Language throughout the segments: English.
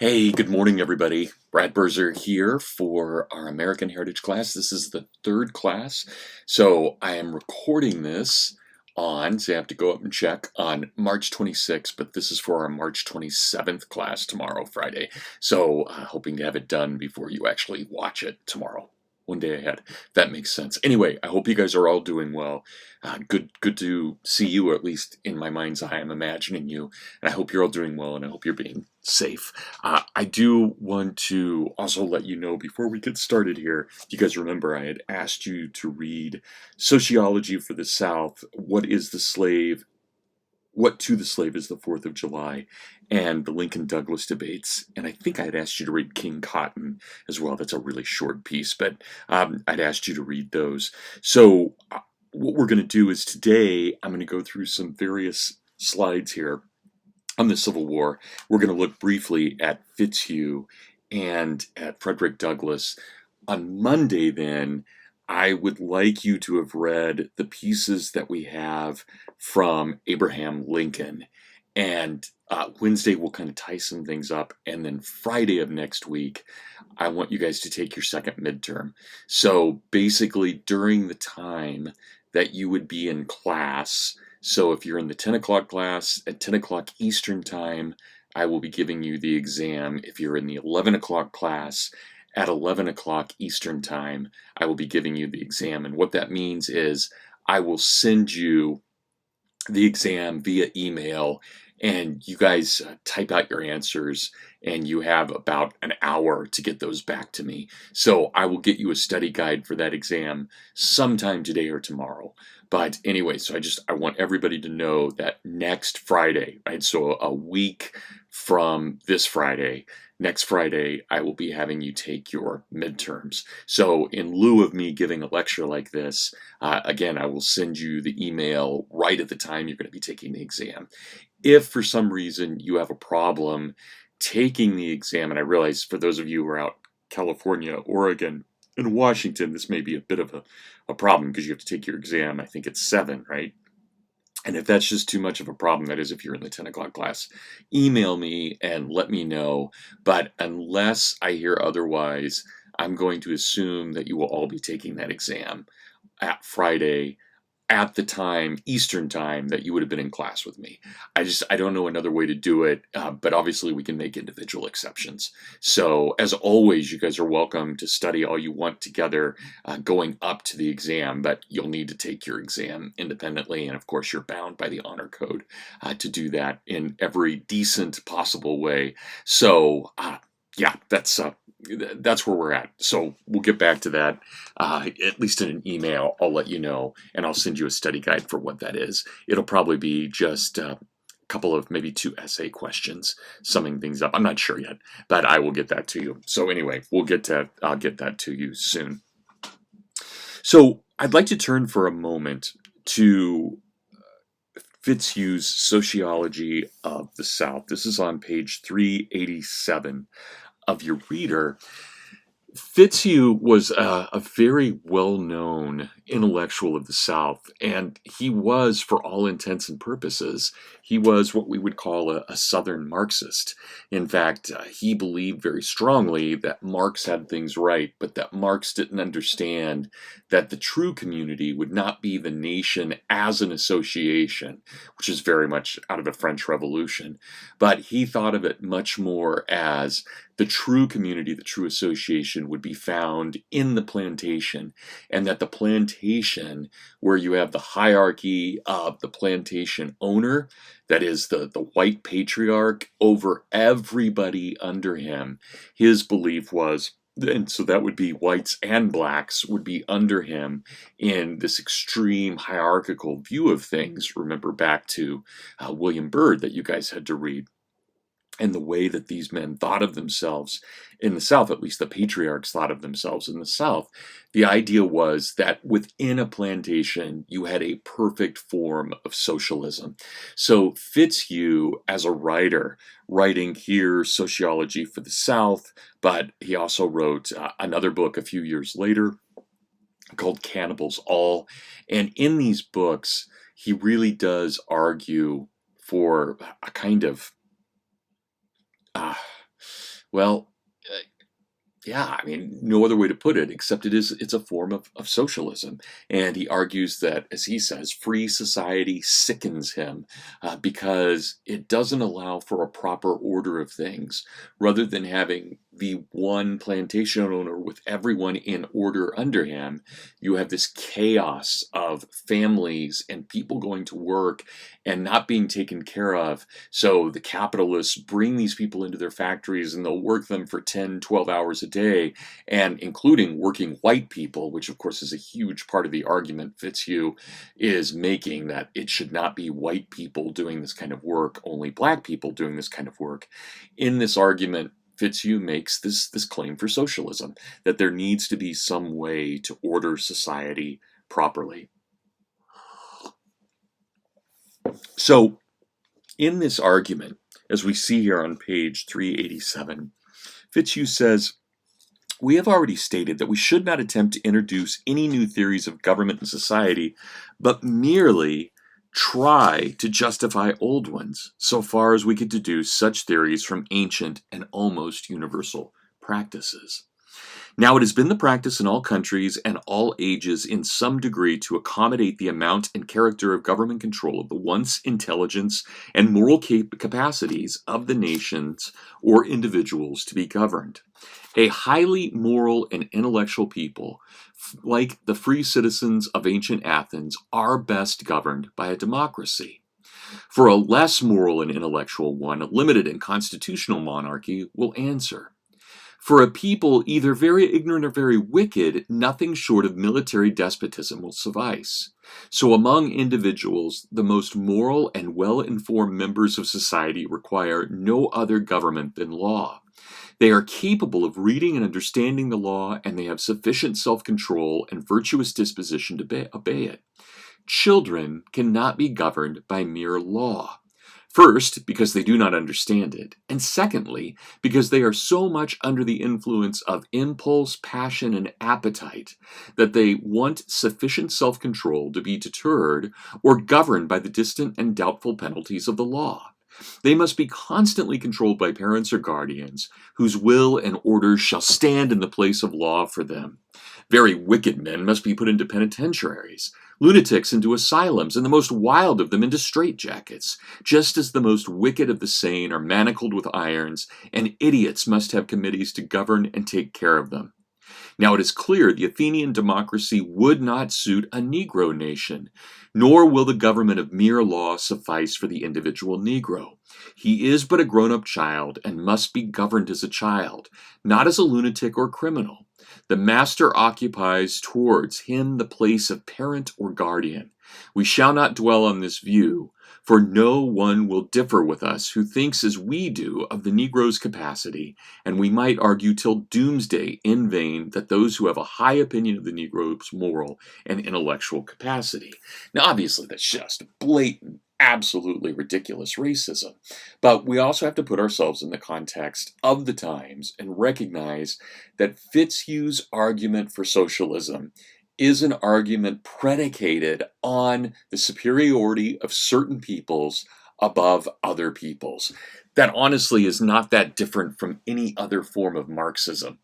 Hey, good morning, everybody. Brad Berzer here for our American Heritage class. This is the third class. So I am recording this so I have to go up and check on March 26th, but this is for our March 27th class tomorrow, Friday. So hoping to have it done before you actually watch it tomorrow. One day ahead. That makes sense. Anyway, I hope you guys are all doing well. Good to see you, or at least in my mind's eye, I'm imagining you. And I hope you're all doing well, and I hope you're being safe. I do want to also let you know before we get started here, you guys remember I had asked you to read Sociology for the South, What is the Slave? What to the Slave is the 4th of July, and the Lincoln-Douglas debates. And I think I had asked you to read King Cotton as well. That's a really short piece, but I'd asked you to read those. So what we're going to do is today I'm going to go through some various slides here on the Civil War. We're going to look briefly at Fitzhugh and at Frederick Douglass. On Monday, then, I would like you to have read the pieces that we have from Abraham Lincoln. And Wednesday, we'll kind of tie some things up. And then Friday of next week, I want you guys to take your second midterm. So basically, during the time that you would be in class, so if you're in the 10 o'clock class at 10 o'clock Eastern time, I will be giving you the exam. If you're in the 11 o'clock class at 11 o'clock Eastern time, I will be giving you the exam. And what that means is I will send you the exam via email, and you guys type out your answers, and you have about an hour to get those back to me. So I will get you a study guide for that exam sometime today or tomorrow. But anyway, so I want everybody to know that next Friday, right? So a week from this Friday, next Friday, I will be having you take your midterms. So in lieu of me giving a lecture like this, again, I will send you the email right at the time you're going to be taking the exam. If for some reason you have a problem taking the exam, and I realize for those of you who are out California, Oregon, and Washington, this may be a bit of a problem because you have to take your exam. I think it's 7, right? And if that's just too much of a problem, that is if you're in the 10 o'clock class, email me and let me know. But unless I hear otherwise, I'm going to assume that you will all be taking that exam at Friday at the time, Eastern time, that you would have been in class with me. I don't know another way to do it, but obviously we can make individual exceptions. So as always, you guys are welcome to study all you want together going up to the exam, but you'll need to take your exam independently. And of course, you're bound by the honor code to do that in every decent possible way. So yeah, that's where we're at. So we'll get back to that, at least in an email. I'll let you know, and I'll send you a study guide for what that is. It'll probably be just a couple of maybe 2 essay questions, summing things up. I'm not sure yet, but I will get that to you. So anyway, I'll get that to you soon. So I'd like to turn for a moment to Fitzhugh's Sociology of the South. This is on page 387 of your reader. Fitzhugh was a very well-known intellectual of the South, and he was, for all intents and purposes, he was what we would call a Southern Marxist. In fact, he believed very strongly that Marx had things right, but that Marx didn't understand that the true community would not be the nation as an association, which is very much out of the French Revolution, but he thought of it much more as the true community, the true association would be found in the plantation, and that the plantation, where you have the hierarchy of the plantation owner, that is the white patriarch, over everybody under him, his belief was, and so that would be whites and blacks would be under him in this extreme hierarchical view of things. Remember back to William Byrd that you guys had to read. And the way that these men thought of themselves in the South, at least the patriarchs thought of themselves in the South, the idea was that within a plantation, you had a perfect form of socialism. So Fitzhugh, as a writer, writing here Sociology for the South, but he also wrote another book a few years later called Cannibals All. And in these books, he really does argue for a kind of Well, uh, yeah, I mean, no other way to put it except it's a form of socialism. And he argues that, as he says, free society sickens him because it doesn't allow for a proper order of things. Rather than having the one plantation owner with everyone in order under him, you have this chaos of families and people going to work and not being taken care of. So the capitalists bring these people into their factories and they'll work them for 10, 12 hours a day, and including working white people, which of course is a huge part of the argument Fitzhugh is making, that it should not be white people doing this kind of work, only black people doing this kind of work. In this argument, Fitzhugh makes this claim for socialism, that there needs to be some way to order society properly. So in this argument, as we see here on page 387, Fitzhugh says, "We have already stated that we should not attempt to introduce any new theories of government and society, but merely try to justify old ones, so far as we could deduce such theories from ancient and almost universal practices. Now it has been the practice in all countries and all ages in some degree to accommodate the amount and character of government control of the wants, intelligence, and moral capacities of the nations or individuals to be governed. A highly moral and intellectual people, like the free citizens of ancient Athens, are best governed by a democracy. For a less moral and intellectual one, a limited and constitutional monarchy will answer. For a people either very ignorant or very wicked, nothing short of military despotism will suffice. So among individuals, the most moral and well-informed members of society require no other government than law. They are capable of reading and understanding the law, and they have sufficient self-control and virtuous disposition to obey it. Children cannot be governed by mere law. First, because they do not understand it, and secondly, because they are so much under the influence of impulse, passion, and appetite that they want sufficient self-control to be deterred or governed by the distant and doubtful penalties of the law. They must be constantly controlled by parents or guardians, whose will and orders shall stand in the place of law for them. Very wicked men must be put into penitentiaries, lunatics into asylums, and the most wild of them into straitjackets, just as the most wicked of the sane are manacled with irons, and idiots must have committees to govern and take care of them. Now it is clear the Athenian democracy would not suit a Negro nation, nor will the government of mere law suffice for the individual Negro. He is but a grown-up child and must be governed as a child, not as a lunatic or criminal. The master occupies towards him the place of parent or guardian. We shall not dwell on this view, for no one will differ with us who thinks as we do of the Negro's capacity, and we might argue till doomsday in vain that those who have a high opinion of the Negro's moral and intellectual capacity." Now obviously that's just blatant, absolutely ridiculous racism. But we also have to put ourselves in the context of the times and recognize that Fitzhugh's argument for socialism is an argument predicated on the superiority of certain peoples above other peoples. That honestly is not that different from any other form of Marxism.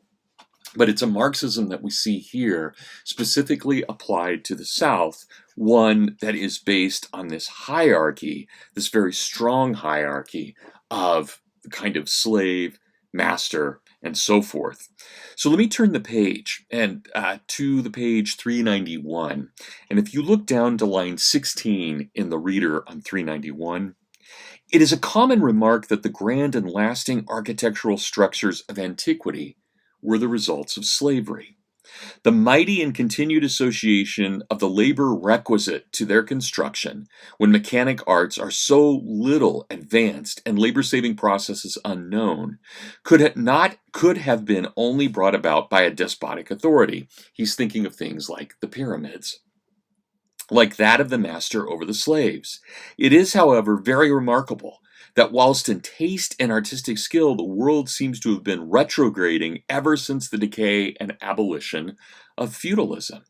But it's a Marxism that we see here specifically applied to the South, one that is based on this hierarchy, this very strong hierarchy of the kind of slave, master, and so forth. So let me turn the page and to the page 391. And if you look down to line 16 in the reader on 391, it is a common remark that the grand and lasting architectural structures of antiquity were the results of slavery. The mighty and continued association of the labor requisite to their construction, when mechanic arts are so little advanced and labor-saving processes unknown, could have been only brought about by a despotic authority. He's thinking of things like the pyramids, like that of the master over the slaves. It is, however, very remarkable that whilst in taste and artistic skill the world seems to have been retrograding ever since the decay and abolition of feudalism.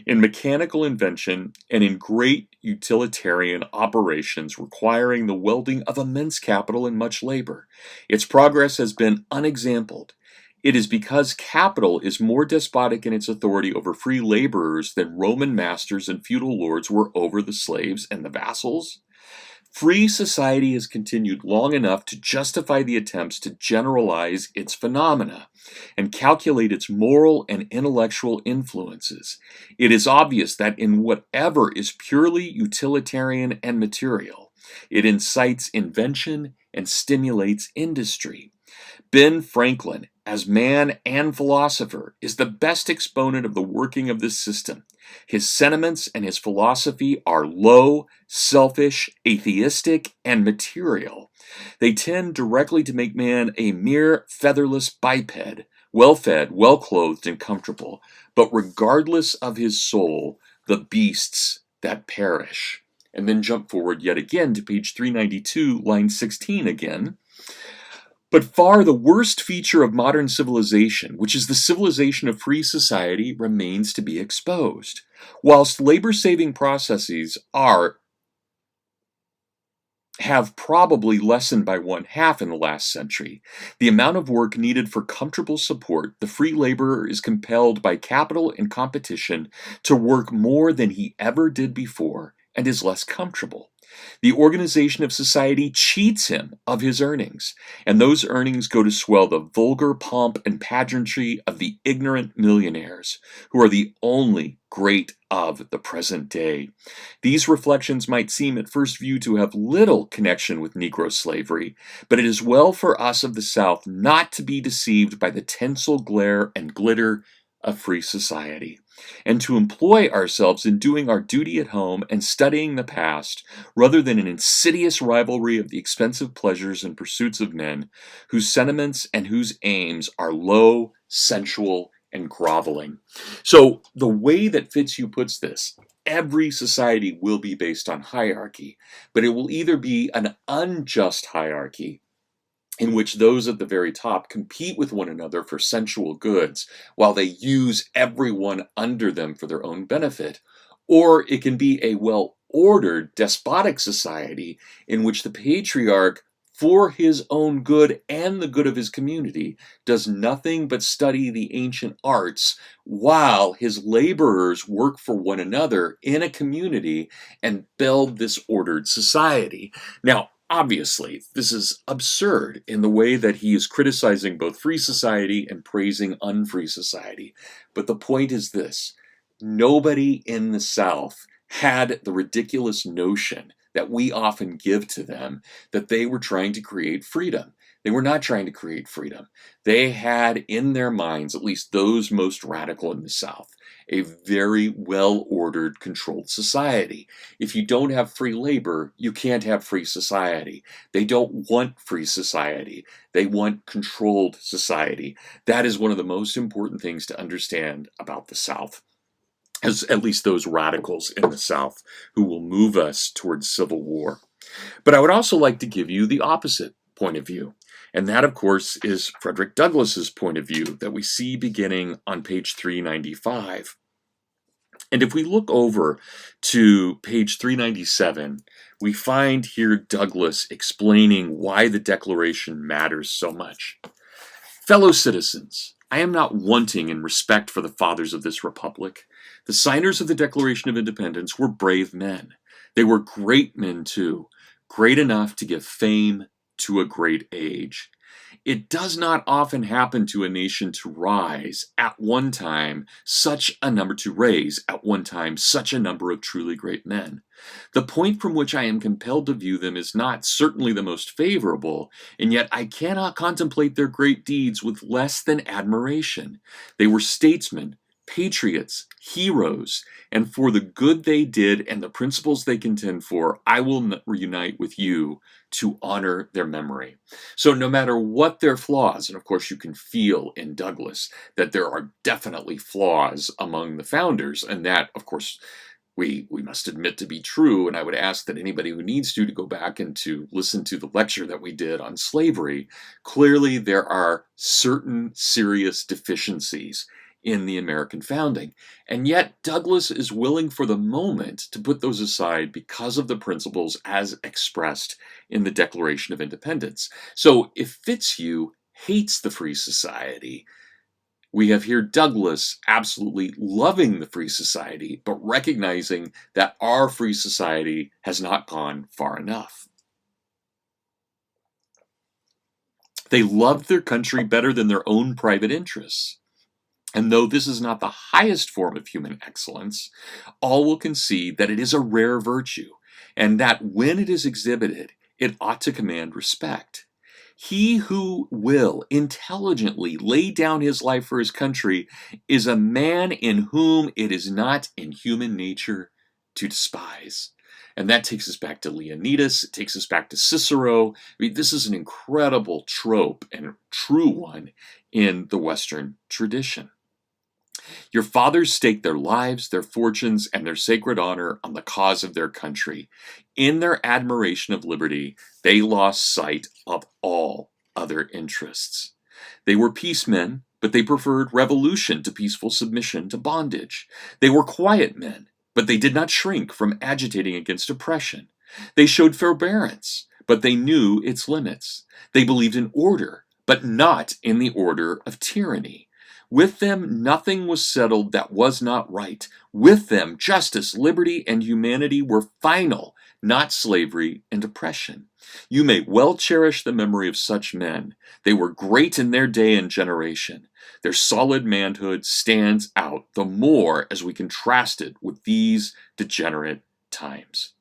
in mechanical invention, and in great utilitarian operations requiring the welding of immense capital and much labor. Its progress has been unexampled. It is because capital is more despotic in its authority over free laborers than Roman masters and feudal lords were over the slaves and the vassals. Free society has continued long enough to justify the attempts to generalize its phenomena and calculate its moral and intellectual influences. It is obvious that in whatever is purely utilitarian and material, it incites invention and stimulates industry. Ben Franklin, as man and philosopher, is the best exponent of the working of this system. His sentiments and his philosophy are low, selfish, atheistic, and material. They tend directly to make man a mere featherless biped, well-fed, well-clothed, and comfortable, but regardless of his soul, the beasts that perish. And then jump forward yet again to page 392, line 16 again. But far the worst feature of modern civilization, which is the civilization of free society, remains to be exposed. Whilst labor-saving processes have probably lessened by 1/2 in the last century, the amount of work needed for comfortable support, the free laborer is compelled by capital and competition to work more than he ever did before and is less comfortable. The organization of society cheats him of his earnings, and those earnings go to swell the vulgar pomp and pageantry of the ignorant millionaires, who are the only great of the present day. These reflections might seem at first view to have little connection with Negro slavery, but it is well for us of the South not to be deceived by the tinsel glare and glitter of free society, and to employ ourselves in doing our duty at home and studying the past, rather than an insidious rivalry of the expensive pleasures and pursuits of men, whose sentiments and whose aims are low, sensual, and groveling. So the way that Fitzhugh puts this, every society will be based on hierarchy, but it will either be an unjust hierarchy, in which those at the very top compete with one another for sensual goods while they use everyone under them for their own benefit, or it can be a well-ordered despotic society in which the patriarch, for his own good and the good of his community, does nothing but study the ancient arts while his laborers work for one another in a community and build this ordered society. Now, obviously, this is absurd in the way that he is criticizing both free society and praising unfree society. But the point is this: nobody in the South had the ridiculous notion that we often give to them that they were trying to create freedom. They were not trying to create freedom. They had in their minds, at least those most radical in the South, a very well-ordered, controlled society. If you don't have free labor, you can't have free society. They don't want free society. They want controlled society. That is one of the most important things to understand about the South, as at least those radicals in the South who will move us towards civil war. But I would also like to give you the opposite point of view. And that, of course, is Frederick Douglass's point of view that we see beginning on page 395. And if we look over to page 397, we find here Douglass explaining why the Declaration matters so much. Fellow citizens, I am not wanting in respect for the fathers of this republic. The signers of the Declaration of Independence were brave men. They were great men, too, great enough to give fame to a great age. It does not often happen to a nation to raise at one time such a number of truly great men. The point from which I am compelled to view them is not certainly the most favorable, and yet I cannot contemplate their great deeds with less than admiration. They were statesmen, patriots, heroes, and for the good they did and the principles they contend for, I will reunite with you to honor their memory. So no matter what their flaws, and of course you can feel in Douglass that there are definitely flaws among the founders, and that, of course, we must admit to be true, and I would ask that anybody who needs to go back and to listen to the lecture that we did on slavery. Clearly there are certain serious deficiencies in the American founding. And yet Douglas is willing for the moment to put those aside because of the principles as expressed in the Declaration of Independence. So if Fitzhugh hates the Free Society, we have here Douglas absolutely loving the Free Society, but recognizing that our Free Society has not gone far enough. They loved their country better than their own private interests. And though this is not the highest form of human excellence, all will concede that it is a rare virtue, and that when it is exhibited, it ought to command respect. He who will intelligently lay down his life for his country is a man in whom it is not in human nature to despise. And that takes us back to Leonidas, it takes us back to Cicero. I mean, this is an incredible trope and a true one in the Western tradition. Your fathers staked their lives, their fortunes, and their sacred honor on the cause of their country. In their admiration of liberty, they lost sight of all other interests. They were peacemen, but they preferred revolution to peaceful submission to bondage. They were quiet men, but they did not shrink from agitating against oppression. They showed forbearance, but they knew its limits. They believed in order, but not in the order of tyranny. With them, nothing was settled that was not right. With them, justice, liberty, and humanity were final, not slavery and oppression. You may well cherish the memory of such men. They were great in their day and generation. Their solid manhood stands out the more as we contrast it with these degenerate times.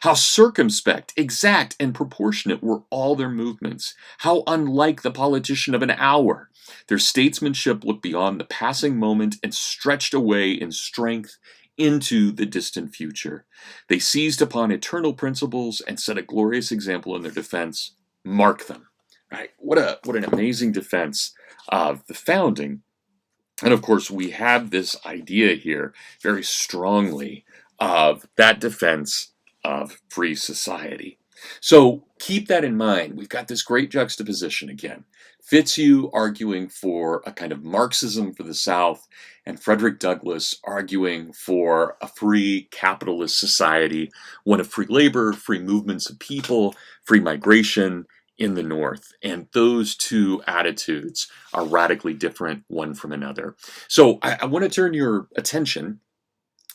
How circumspect, exact, and proportionate were all their movements. How unlike the politician of an hour. Their statesmanship looked beyond the passing moment and stretched away in strength into the distant future. They seized upon eternal principles and set a glorious example in their defense. Mark them. Right? What an amazing defense of the founding. And of course, we have this idea here very strongly of that defense of free society. So keep that in mind. We've got this great juxtaposition again. Fitzhugh arguing for a kind of Marxism for the South, and Frederick Douglass arguing for a free capitalist society, one of free labor, free movements of people, free migration in the North. And those two attitudes are radically different one from another. So I want to turn your attention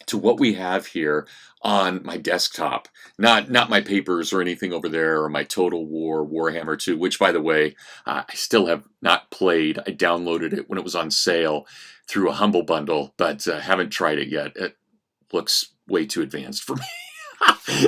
to what we have here on my desktop, not my papers or anything over there, or my Total War Warhammer 2, which, by the way, I still have not played. I downloaded it when it was on sale through a Humble Bundle, but haven't tried it yet. It looks way too advanced for me.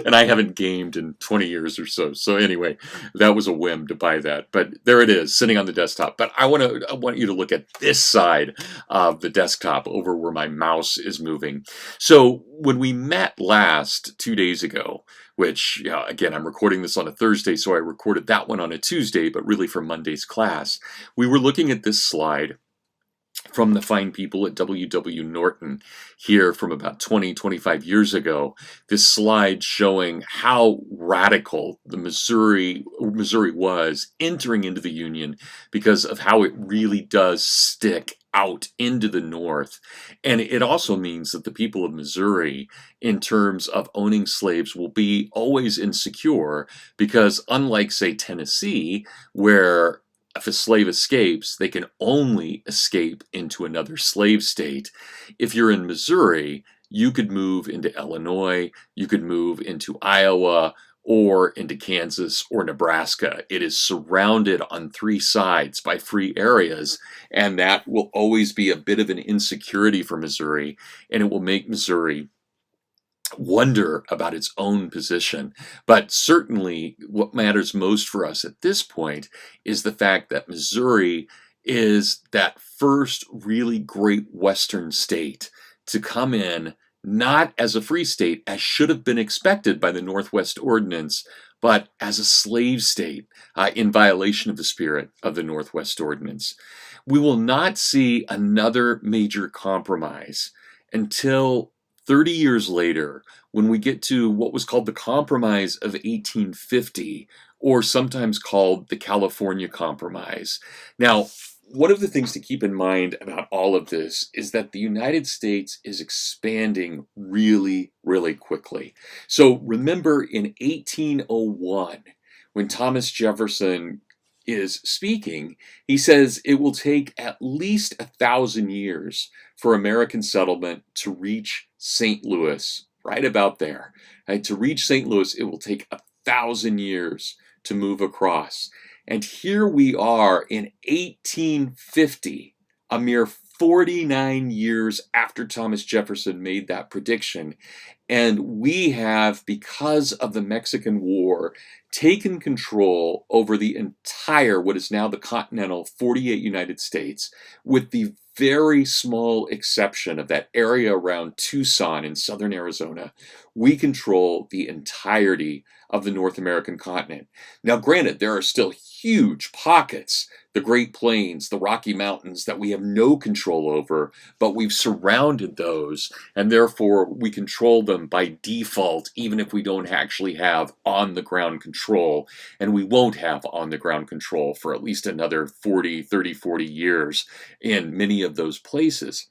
And I haven't gamed in 20 years or so. So anyway, that was a whim to buy that. But there it is, sitting on the desktop. But I want you to look at this side of the desktop over where my mouse is moving. So when we met last 2 days ago, which, again, I'm recording this on a Thursday, so I recorded that one on a Tuesday, but really for Monday's class, we were looking at this slide from the fine people at W.W. Norton here from about 25 years ago, this slide showing how radical the Missouri was entering into the Union because of how it really does stick out into the North. And it also means that the people of Missouri, in terms of owning slaves, will be always insecure because unlike, say, Tennessee, where if a slave escapes, they can only escape into another slave state. If you're in Missouri, you could move into Illinois, you could move into Iowa, or into Kansas or Nebraska. It is surrounded on 3 sides by free areas, and that will always be a bit of an insecurity for Missouri, and it will make Missouri wonder about its own position. But certainly what matters most for us at this point is the fact that Missouri is that first really great Western state to come in, not as a free state, as should have been expected by the Northwest Ordinance, but as a slave state in violation of the spirit of the Northwest Ordinance. We will not see another major compromise until 30 years later, when we get to what was called the Compromise of 1850, or sometimes called the California Compromise. Now, one of the things to keep in mind about all of this is that the United States is expanding really, really quickly. So remember in 1801, when Thomas Jefferson is speaking, he says it will take at least 1,000 years for American settlement to reach St. Louis, right about there. Right? To reach St. Louis, it will take 1,000 years to move across. And here we are in 1850, a mere 49 years after Thomas Jefferson made that prediction. And we have, because of the Mexican War, taken control over the entire, what is now the continental 48 United States, with the very small exception of that area around Tucson in southern Arizona. We control the entirety of the North American continent. Now, granted, there are still huge pockets, the Great Plains, the Rocky Mountains, that we have no control over, but we've surrounded those, and therefore we control them by default, even if we don't actually have on-the-ground control, and we won't have on-the-ground control for at least another 40 years in many of those places.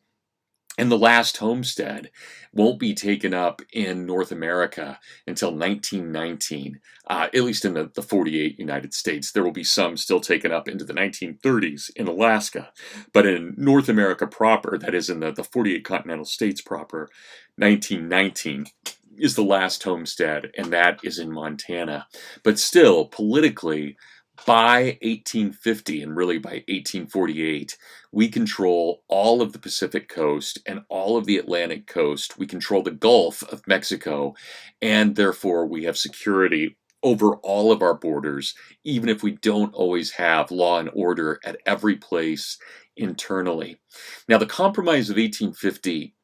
And the last homestead won't be taken up in North America until 1919, at least in the 48 United States. There will be some still taken up into the 1930s in Alaska. But in North America proper, that is in the 48 continental states proper, 1919 is the last homestead, and that is in Montana. But still, politically, by 1850 and really by 1848, we control all of the Pacific coast and all of the Atlantic coast. We control the Gulf of Mexico, and therefore we have security over all of our borders, even if we don't always have law and order at every place internally. Now, the Compromise of 1850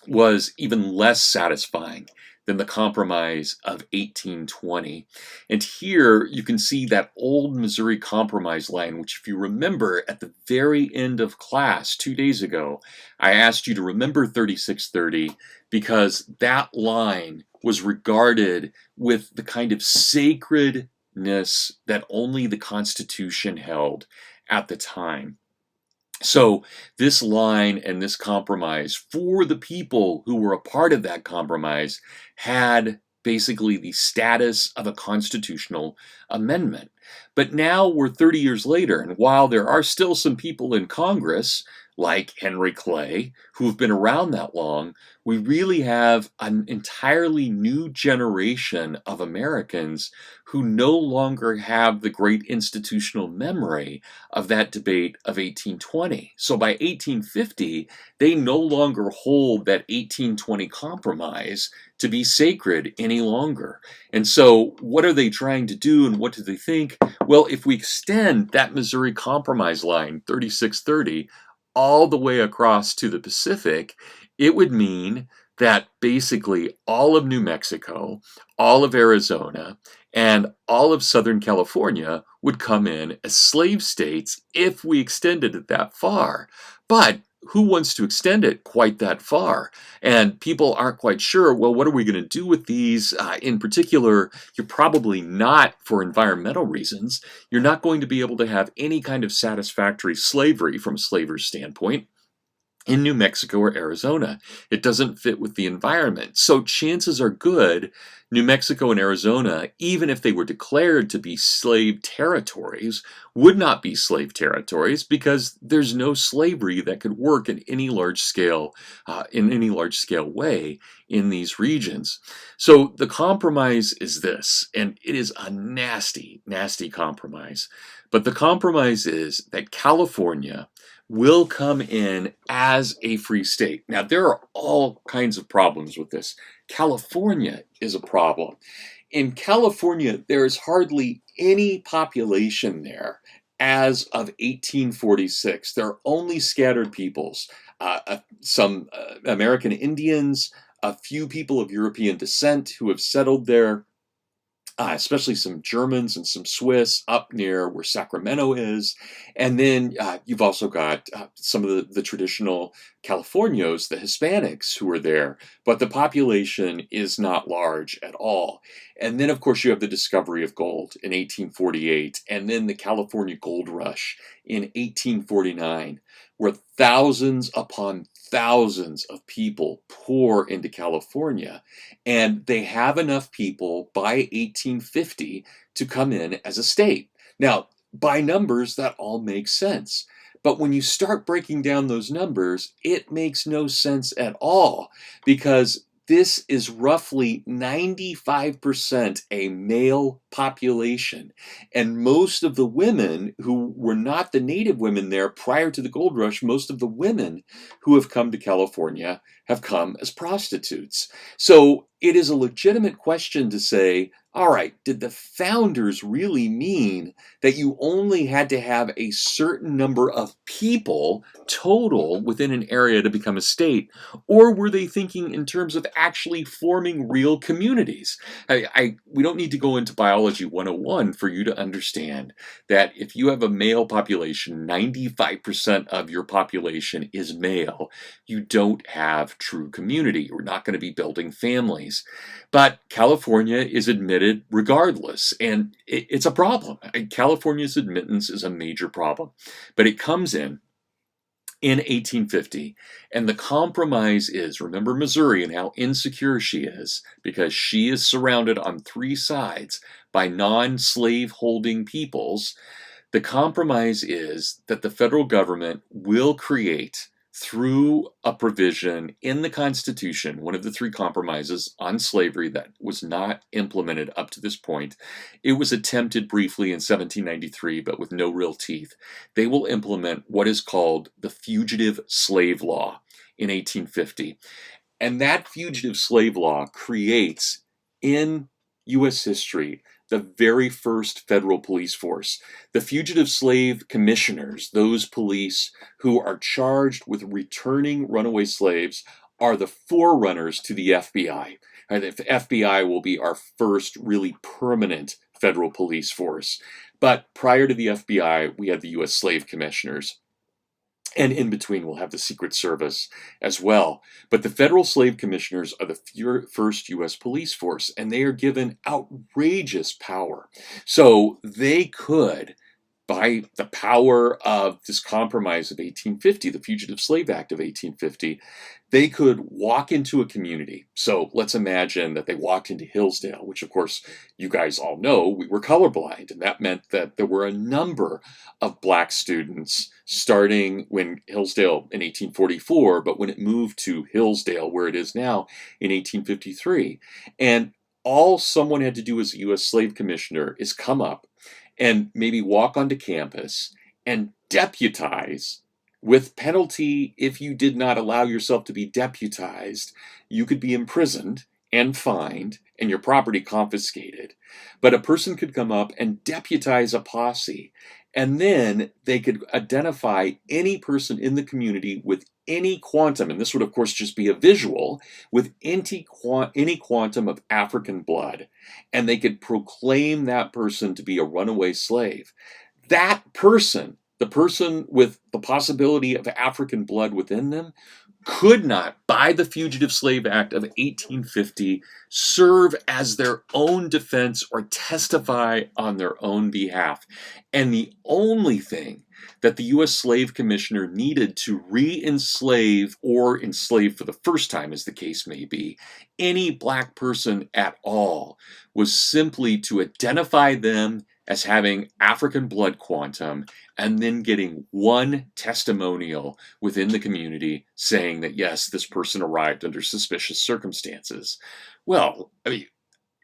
was even less satisfying than the Compromise of 1820. And here you can see that old Missouri Compromise line, which, if you remember, at the very end of class 2 days ago, I asked you to remember 3630, because that line was regarded with the kind of sacredness that only the Constitution held at the time. So this line and this compromise, for the people who were a part of that compromise, had basically the status of a constitutional amendment. But now we're 30 years later, and while there are still some people in Congress, like Henry Clay, who have been around that long, we really have an entirely new generation of Americans who no longer have the great institutional memory of that debate of 1820. So by 1850, they no longer hold that 1820 compromise to be sacred any longer. And so what are they trying to do, and what do they think? Well, if we extend that Missouri Compromise line, 3630, all the way across to the Pacific, it would mean that basically all of New Mexico, all of Arizona, and all of Southern California would come in as slave states if we extended it that far. But who wants to extend it quite that far? And people aren't quite sure, well, what are we going to do with these? In particular, you're probably not, for environmental reasons, you're not going to be able to have any kind of satisfactory slavery from a slaver's standpoint in New Mexico or Arizona. It doesn't fit with the environment. So chances are good New Mexico and Arizona, even if they were declared to be slave territories, would not be slave territories, because there's no slavery that could work in any large scale way in these regions. So the compromise is this, and it is a nasty, nasty compromise. But the compromise is that California will come in as a free state. Now, there are all kinds of problems with this. California is a problem. In California, there is hardly any population there as of 1846. There are only scattered peoples, some American Indians, a few people of European descent who have settled there. especially some Germans and some Swiss up near where Sacramento is. And then you've also got some of the traditional Californios, the Hispanics who are there, but the population is not large at all. And then, of course, you have the discovery of gold in 1848, and then the California Gold Rush in 1849, where thousands upon thousands of people pour into California, and they have enough people by 1850 to come in as a state. Now, by numbers, that all makes sense. But when you start breaking down those numbers, it makes no sense at all, because this is roughly 95% a male population. And most of the women who were not the native women there prior to the gold rush, most of the women who have come to California have come as prostitutes. So it is a legitimate question to say, all right, did the founders really mean that you only had to have a certain number of people total within an area to become a state? Or were they thinking in terms of actually forming real communities? We don't need to go into biology 101 for you to understand that if you have a male population, 95% of your population is male, you don't have true community. You're not going to be building families. But California is admitted regardless, and it's a problem. California's admittance is a major problem. But it comes in 1850, and the compromise is, remember Missouri and how insecure she is, because she is surrounded on three sides by non-slave holding peoples. The compromise is that the federal government will create, through a provision in the Constitution, one of the three compromises on slavery that was not implemented up to this point. It was attempted briefly in 1793, but with no real teeth. They will implement what is called the Fugitive Slave Law in 1850. And that Fugitive Slave Law creates, in U.S. history, the very first federal police force. The Fugitive Slave Commissioners, those police who are charged with returning runaway slaves, are the forerunners to the FBI. The FBI will be our first really permanent federal police force. But prior to the FBI, we had the U.S. Slave Commissioners. And in between, we'll have the Secret Service as well. But the federal slave commissioners are the first U.S. police force, and they are given outrageous power. So they could, by the power of this compromise of 1850, the Fugitive Slave Act of 1850, they could walk into a community. So let's imagine that they walked into Hillsdale, which of course you guys all know we were colorblind, and that meant that there were a number of black students starting when Hillsdale in 1844, but when it moved to Hillsdale, where it is now, in 1853. And all someone had to do as a U.S. slave commissioner is come up and maybe walk onto campus and deputize. With penalty, if you did not allow yourself to be deputized, you could be imprisoned and fined and your property confiscated. But a person could come up and deputize a posse, and then they could identify any person in the community with any quantum, and this would of course just be a visual, with any quantum of African blood, and they could proclaim that person to be a runaway slave. That person, the person with the possibility of African blood within them, could not, by the Fugitive Slave Act of 1850, serve as their own defense or testify on their own behalf. And the only thing that the U.S. Slave Commissioner needed to re-enslave or enslave for the first time, as the case may be, any black person at all was simply to identify them as having African blood quantum, and then getting one testimonial within the community saying that, yes, this person arrived under suspicious circumstances. Well, I mean,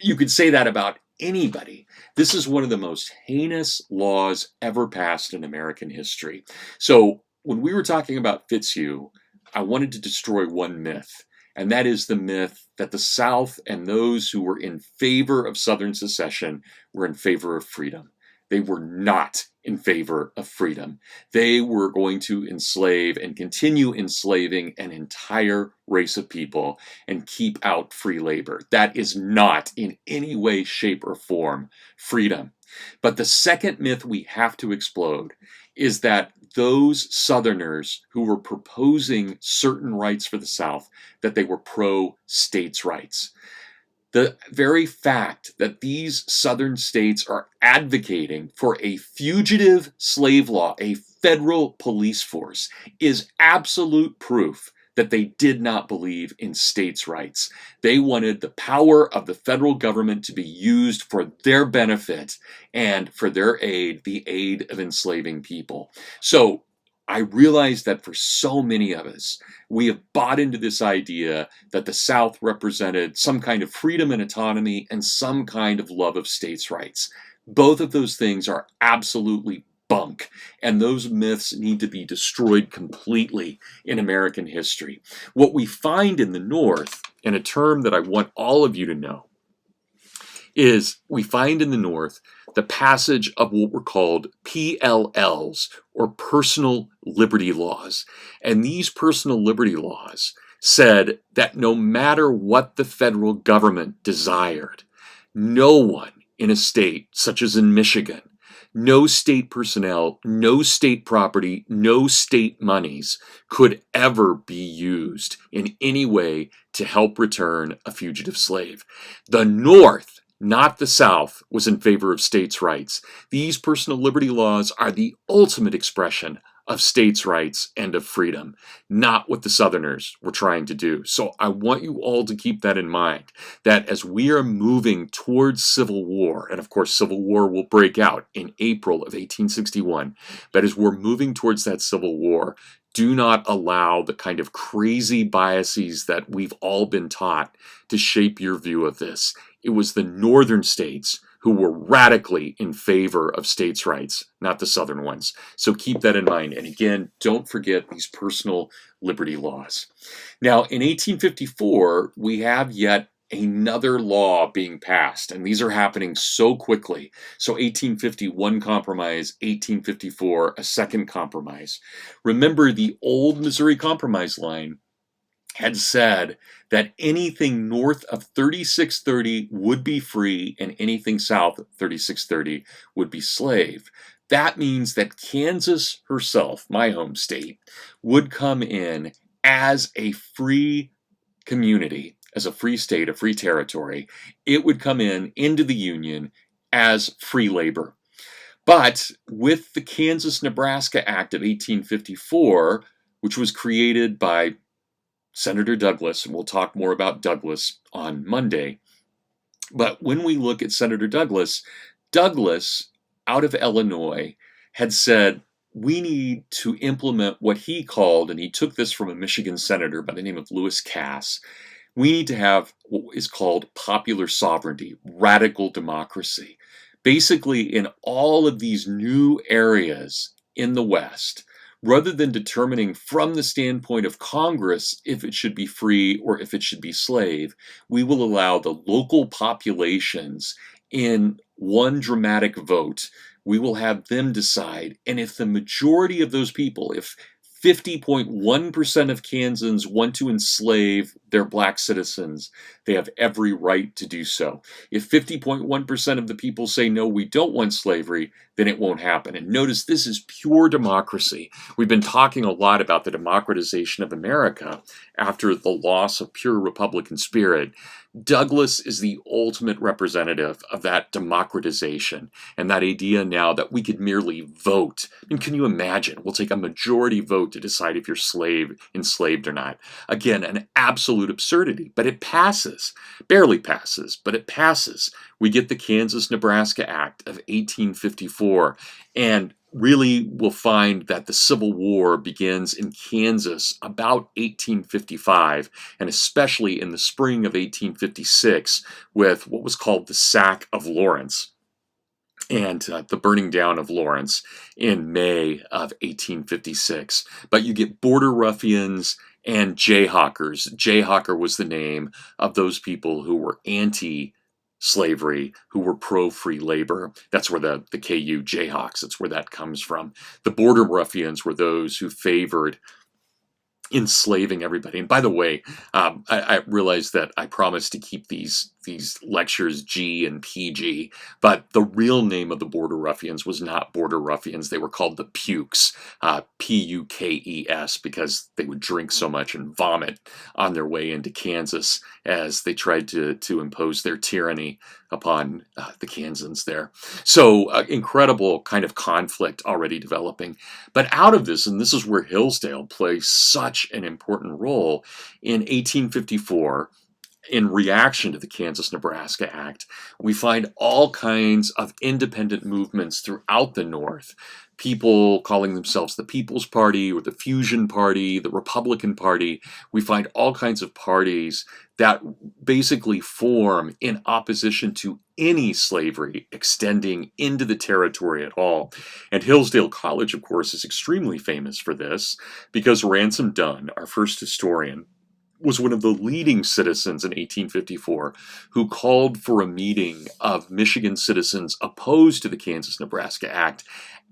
you could say that about anybody. This is one of the most heinous laws ever passed in American history. So when we were talking about Fitzhugh, I wanted to destroy one myth, and that is the myth that the South and those who were in favor of Southern secession were in favor of freedom. they were not in favor of freedom. They were going to enslave and continue enslaving an entire race of people and keep out free labor. That is not in any way, shape, or form freedom. But the second myth we have to explode is that those Southerners who were proposing certain rights for the South, that they were pro-states' rights. The very fact that these Southern states are advocating for a fugitive slave law, a federal police force, is absolute proof that they did not believe in states' rights. They wanted the power of the federal government to be used for their benefit and for their aid, the aid of enslaving people. So I realize that for so many of us, we have bought into this idea that the South represented some kind of freedom and autonomy and some kind of love of states' rights. Both of those things are absolutely bunk, and those myths need to be destroyed completely in American history. What we find in the North, and a term that I want all of you to know, is we find in the North the passage of what were called PLLs, or personal liberty laws. And these personal liberty laws said that no matter what the federal government desired, no one in a state, such as in Michigan, no state personnel, no state property, no state monies could ever be used in any way to help return a fugitive slave. The North, not the South, was in favor of states' rights. These personal liberty laws are the ultimate expression of states' rights and of freedom, not what the Southerners were trying to do. So I want you all to keep that in mind, that as we are moving towards civil war, and of course civil war will break out in April of 1861, but as we're moving towards that civil war, do not allow the kind of crazy biases that we've all been taught to shape your view of this. It was the northern states who were radically in favor of states' rights, not the southern ones. So keep that in mind. And again, don't forget these personal liberty laws. Now, in 1854, we have yet another law being passed, and these are happening so quickly. So 1851 compromise, 1854 a second compromise. Remember, the old Missouri Compromise line had said that anything north of 3630 would be free and anything south of 3630 would be slave. That means that Kansas herself, my home state, would come in as a free community, as a free state, a free territory. It would come in into the Union as free labor. But with the Kansas-Nebraska Act of 1854, which was created by Senator Douglas, and we'll talk more about Douglas on Monday. But when we look at Senator Douglas, Douglas, out of Illinois, had said, we need to implement what he called, and he took this from a Michigan senator by the name of Lewis Cass, we need to have what is called popular sovereignty, radical democracy. Basically, in all of these new areas in the West, rather than determining from the standpoint of Congress if it should be free or if it should be slave, we will allow the local populations in one dramatic vote. We will have them decide. And if the majority of those people, if 50.1% of Kansans want to enslave their black citizens, they have every right to do so. If 50.1% of the people say, no, we don't want slavery, then it won't happen. And notice this is pure democracy. We've been talking a lot about the democratization of America after the loss of pure Republican spirit. Douglas is the ultimate representative of that democratization and that idea now that we could merely vote. And can you imagine? We'll take a majority vote to decide if you're enslaved or not. Again, an absolute absurdity, but it passes. Barely passes, but it passes. We get the Kansas-Nebraska Act of 1854, and really we'll find that the Civil War begins in Kansas about 1855, and especially in the spring of 1856 with what was called the Sack of Lawrence and the burning down of Lawrence in May of 1856. But you get border ruffians and jayhawkers. Jayhawker was the name of those people who were anti slavery, who were pro-free labor. That's where the KU Jayhawks, that's where that comes from. The Border Ruffians were those who favored enslaving everybody. And by the way, I realized that I promised to keep these lectures G and PG, but the real name of the Border Ruffians was not Border Ruffians. They were called the Pukes, Pukes, because they would drink so much and vomit on their way into Kansas as they tried to impose their tyranny upon the Kansans there. So incredible kind of conflict already developing. But out of this, and this is where Hillsdale plays such an important role, in 1854, in reaction to the Kansas-Nebraska Act, we find all kinds of independent movements throughout the North. People calling themselves the People's Party or the Fusion Party, the Republican Party. We find all kinds of parties that basically form in opposition to any slavery extending into the territory at all. And Hillsdale College, of course, is extremely famous for this because Ransom Dunn, our first historian, was one of the leading citizens in 1854 who called for a meeting of Michigan citizens opposed to the Kansas-Nebraska Act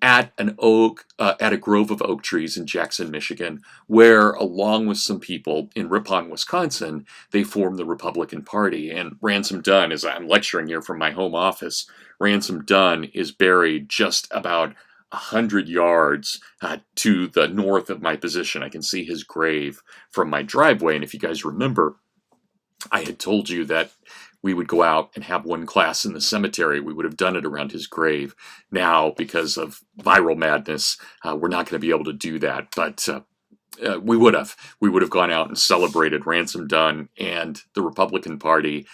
at a grove of oak trees in Jackson, Michigan, where, along with some people in Ripon, Wisconsin, they formed the Republican Party. And Ransom Dunn, as I'm lecturing here from my home office, Ransom Dunn is buried just about 100 yards to the north of my position. I can see his grave from my driveway. And if you guys remember, I had told you that we would go out and have one class in the cemetery. We would have done it around his grave. Now, because of viral madness, we're not going to be able to do that. But we would have. We would have gone out and celebrated Ransom Dunn and the Republican Party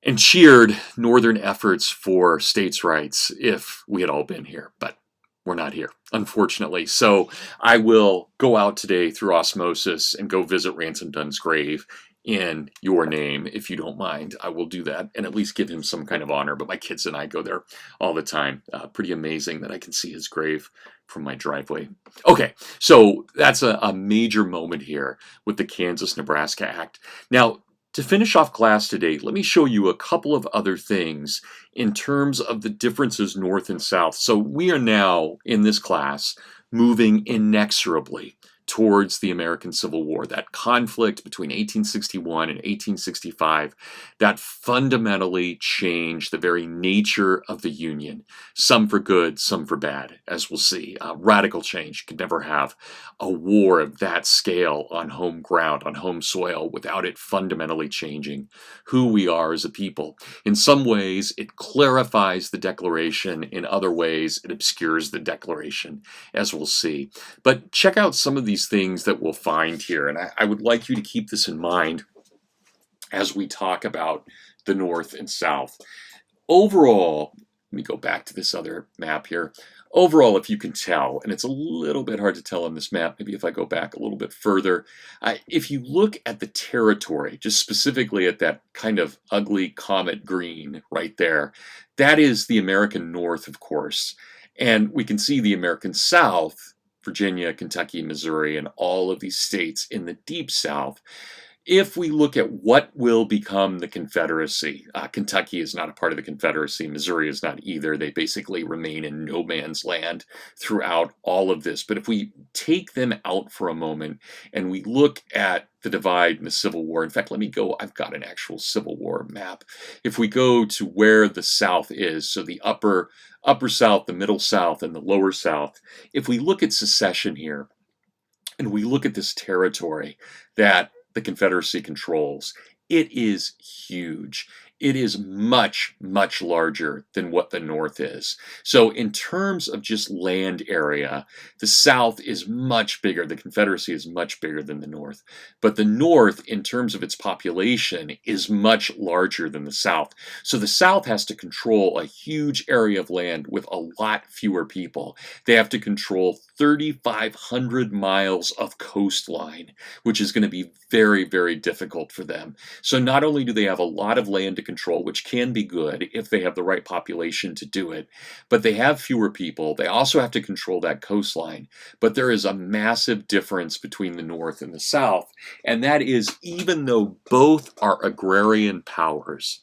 and cheered Northern efforts for states' rights if we had all been here. But we're not here, unfortunately. So I will go out today through osmosis and go visit Ransom Dunn's grave in your name, if you don't mind. I will do that and at least give him some kind of honor. But my kids and I go there all the time. Pretty amazing that I can see his grave from my driveway. Okay, so that's a major moment here with the Kansas-Nebraska Act. Now, to finish off class today, let me show you a couple of other things in terms of the differences north and south. So we are now, in this class, moving inexorably towards the American Civil War, that conflict between 1861 and 1865 that fundamentally changed the very nature of the Union, some for good, some for bad, as we'll see. Radical change. You could never have a war of that scale on home ground, on home soil, without it fundamentally changing who we are as a people. In some ways, it clarifies the Declaration. In other ways, it obscures the Declaration, as we'll see. But check out some of these things that we'll find here, and I would like you to keep this in mind as we talk about the North and South. Overall, let me go back to this other map here. Overall, if you can tell, and it's a little bit hard to tell on this map, maybe if I go back a little bit further, if you look at the territory, just specifically at that kind of ugly comet green right there, that is the American North, of course. And we can see the American South, Virginia, Kentucky, Missouri, and all of these states in the Deep South. If we look at what will become the Confederacy, Kentucky is not a part of the Confederacy, Missouri is not either. They basically remain in no man's land throughout all of this. But if we take them out for a moment and we look at the divide in the Civil War, in fact, let me go, I've got an actual Civil War map. If we go to where the South is, so the upper South, the middle South, and the lower South, if we look at secession here, and we look at this territory that the Confederacy controls, it is huge. It is much, much larger than what the North is. So in terms of just land area, the South is much bigger. The Confederacy is much bigger than the North. But the North, in terms of its population, is much larger than the South. So the South has to control a huge area of land with a lot fewer people. They have to control 3,500 miles of coastline, which is going to be very, very difficult for them. So not only do they have a lot of land to control, which can be good if they have the right population to do it, but they have fewer people. They also have to control that coastline. But there is a massive difference between the North and the South, and that is even though both are agrarian powers,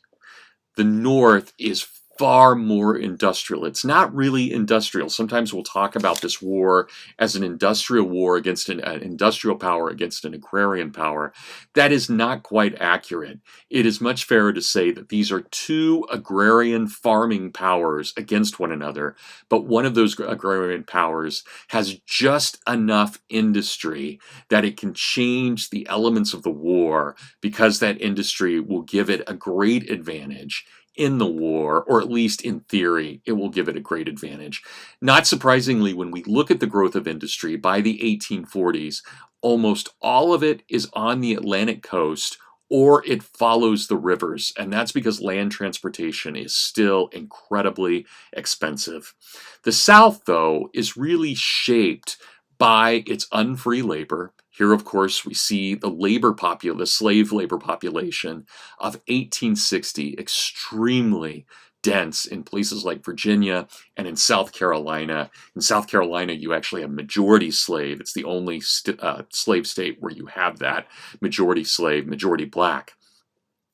The North is far more industrial. It's not really industrial. Sometimes we'll talk about this war as an industrial war against an industrial power against an agrarian power. That is not quite accurate. It is much fairer to say that these are two agrarian farming powers against one another, but one of those agrarian powers has just enough industry that it can change the elements of the war because that industry will give it a great advantage in the war, or at least in theory, it will give it a great advantage. Not surprisingly, when we look at the growth of industry by the 1840s, almost all of it is on the Atlantic coast or it follows the rivers, and that's because land transportation is still incredibly expensive. The South, though, is really shaped by its unfree labor. Here, of course, we see the slave labor population of 1860, extremely dense in places like Virginia and in South Carolina. In South Carolina, you actually have majority slave. It's the only slave state where you have that majority slave, majority black,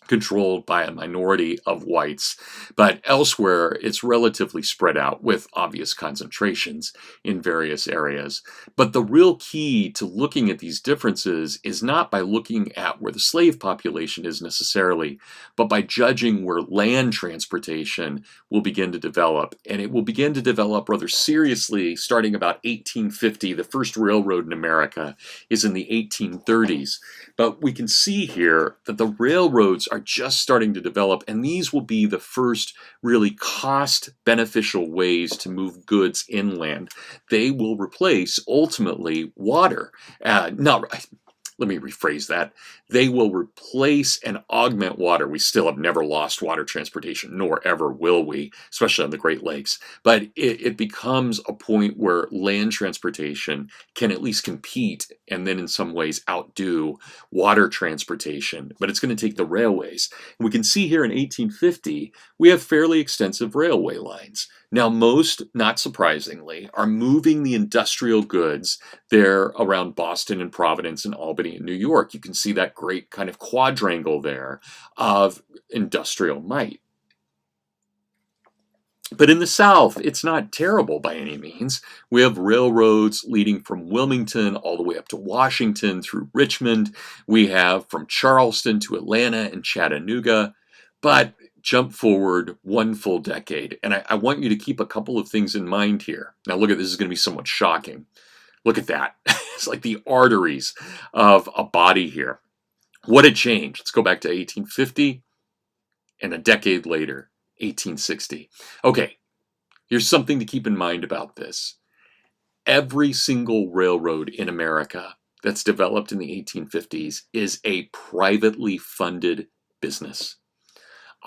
controlled by a minority of whites, but elsewhere it's relatively spread out with obvious concentrations in various areas. But the real key to looking at these differences is not by looking at where the slave population is necessarily, but by judging where land transportation will begin to develop. And it will begin to develop rather seriously starting about 1850. The first railroad in America is in the 1830s. But we can see here that the railroads are just starting to develop, and these will be the first really cost-beneficial ways to move goods inland. They will replace, ultimately, water. Let me rephrase that. They will replace and augment water. We still have never lost water transportation, nor ever will we, especially on the Great Lakes. But it becomes a point where land transportation can at least compete and then in some ways outdo water transportation. But it's going to take the railways. And we can see here in 1850, we have fairly extensive railway lines. Now, most, not surprisingly, are moving the industrial goods there around Boston and Providence and Albany and New York. You can see that great kind of quadrangle there of industrial might. But in the South, it's not terrible by any means. We have railroads leading from Wilmington all the way up to Washington through Richmond. We have from Charleston to Atlanta and Chattanooga. But jump forward one full decade, and I want you to keep a couple of things in mind here. Now look at this, is going to be somewhat shocking. Look at that. It's like the arteries of a body here. What a change. Let's go back to 1850 and a decade later, 1860. Okay, here's something to keep in mind about this. Every single railroad in America that's developed in the 1850s is a privately funded business.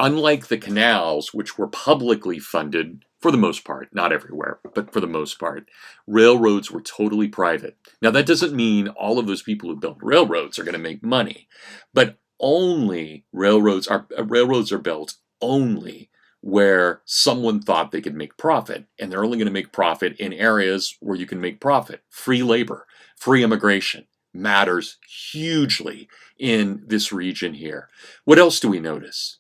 Unlike the canals, which were publicly funded for the most part, not everywhere, but for the most part, railroads were totally private. Now, that doesn't mean all of those people who built railroads are going to make money, but only railroads are built only where someone thought they could make profit, and they're only going to make profit in areas where you can make profit. Free labor, free immigration matters hugely in this region here. What else do we notice?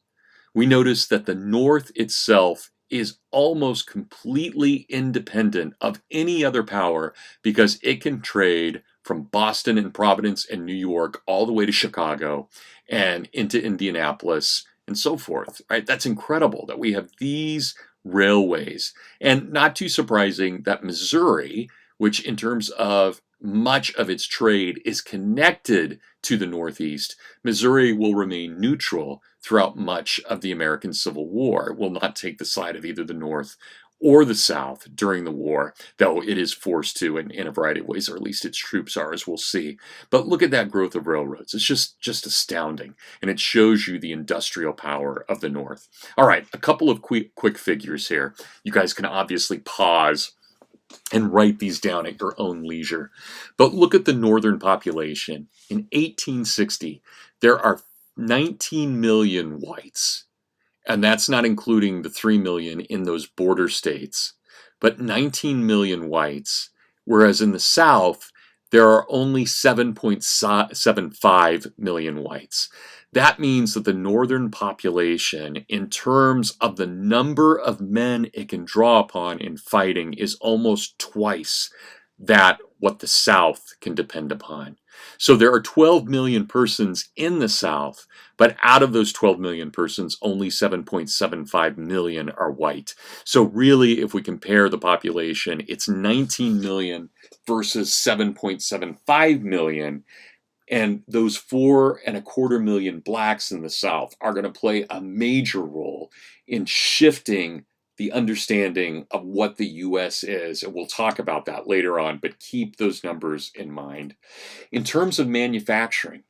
We notice that the North itself is almost completely independent of any other power because it can trade from Boston and Providence and New York all the way to Chicago and into Indianapolis and so forth, right? That's incredible that we have these railways. And not too surprising that Missouri, which in terms of much of its trade is connected to the Northeast, Missouri will remain neutral throughout much of the American Civil War. It will not take the side of either the North or the South during the war, though it is forced to in a variety of ways, or at least its troops are, as we'll see. But look at that growth of railroads. It's just astounding, and it shows you the industrial power of the North. All right, a couple of quick figures here. You guys can obviously pause and write these down at your own leisure. But look at the northern population. In 1860, there are 19 million whites, and that's not including the 3 million in those border states, but 19 million whites, whereas in the South, there are only 7.75 million whites. That means that the northern population, in terms of the number of men it can draw upon in fighting, is almost twice that what the South can depend upon. So there are 12 million persons in the South, but out of those 12 million persons, only 7.75 million are white. So really, if we compare the population, it's 19 million versus 7.75 million. And those 4.25 million blacks in the South are going to play a major role in shifting the understanding of what the U.S. is. And we'll talk about that later on, but keep those numbers in mind. In terms of manufacturing,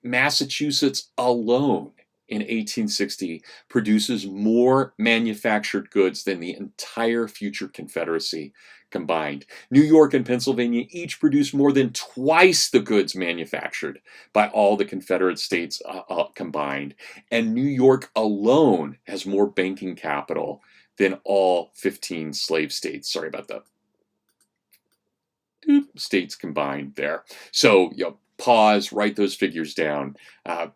Massachusetts alone in 1860 produces more manufactured goods than the entire future Confederacy combined. New York and Pennsylvania each produce more than twice the goods manufactured by all the Confederate states combined. And New York alone has more banking capital than all 15 slave states. Sorry about that. States combined there. So, pause, write those figures down.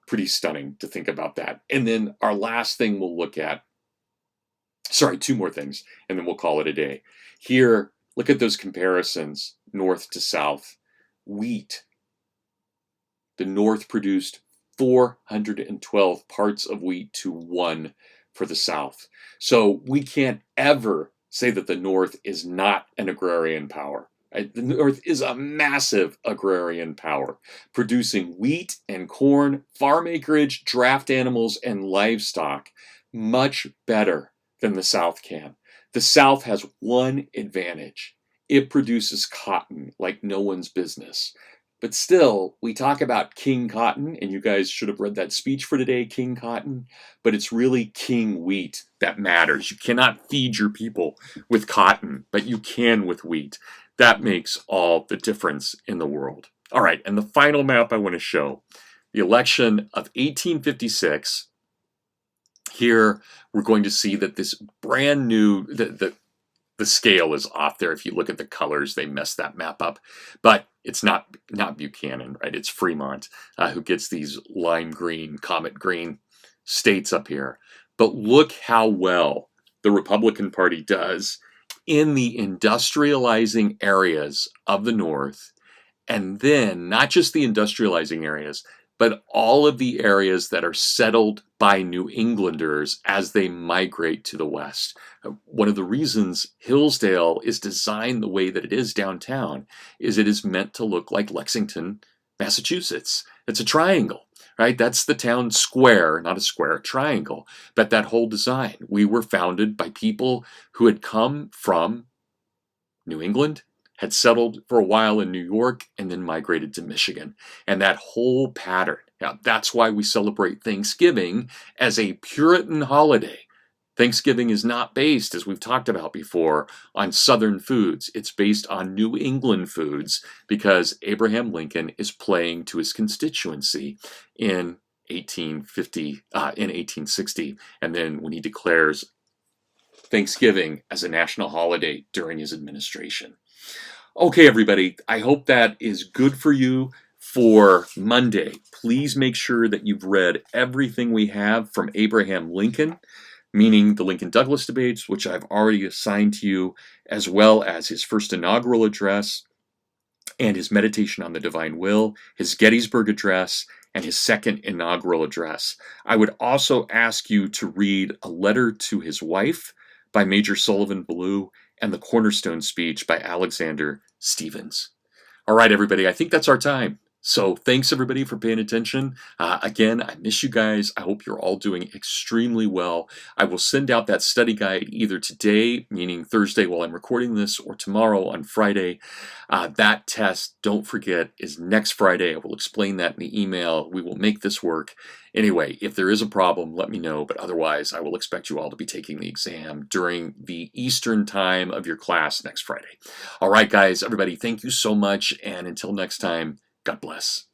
Pretty stunning to think about that. And then our last thing we'll look at, two more things, and then we'll call it a day. Here, look at those comparisons, north to south. Wheat. The North produced 412 parts of wheat to 1 for the South. So we can't ever say that the North is not an agrarian power. The North is a massive agrarian power, producing wheat and corn, farm acreage, draft animals, and livestock much better than the South can. The South has one advantage. It produces cotton like no one's business. But still, we talk about King Cotton, and you guys should have read that speech for today, King Cotton, but it's really King Wheat that matters. You cannot feed your people with cotton, but you can with wheat. That makes all the difference in the world. All right, and the final map I want to show, the election of 1856. Here, we're going to see that this brand new, the scale is off there. If you look at the colors, they mess that map up. But it's not Buchanan, right? It's Fremont who gets these lime green, comet green states up here. But look how well the Republican Party does in the industrializing areas of the North. And then not just the industrializing areas, but all of the areas that are settled by New Englanders as they migrate to the West. One of the reasons Hillsdale is designed the way that it is downtown is it is meant to look like Lexington, Massachusetts. It's a triangle, right? That's the town square, not a square, a triangle. But that whole design, we were founded by people who had come from New England, had settled for a while in New York, and then migrated to Michigan. And that whole pattern, that's why we celebrate Thanksgiving as a Puritan holiday. Thanksgiving is not based, as we've talked about before, on Southern foods. It's based on New England foods because Abraham Lincoln is playing to his constituency in 1860, and then when he declares Thanksgiving as a national holiday during his administration. Okay, everybody, I hope that is good for you for Monday. Please make sure that you've read everything we have from Abraham Lincoln, meaning the Lincoln-Douglas debates, which I've already assigned to you, as well as his first inaugural address and his meditation on the divine will, his Gettysburg Address, and his second inaugural address. I would also ask you to read A Letter to His Wife by Major Sullivan Ballou, and the Cornerstone Speech by Alexander Stevens. All right, everybody, I think that's our time. So thanks, everybody, for paying attention. Again, I miss you guys. I hope you're all doing extremely well. I will send out that study guide either today, meaning Thursday while I'm recording this, or tomorrow on Friday. That test, don't forget, is next Friday. I will explain that in the email. We will make this work. Anyway, if there is a problem, let me know. But otherwise, I will expect you all to be taking the exam during the Eastern time of your class next Friday. All right, guys, everybody, thank you so much. And until next time, God bless.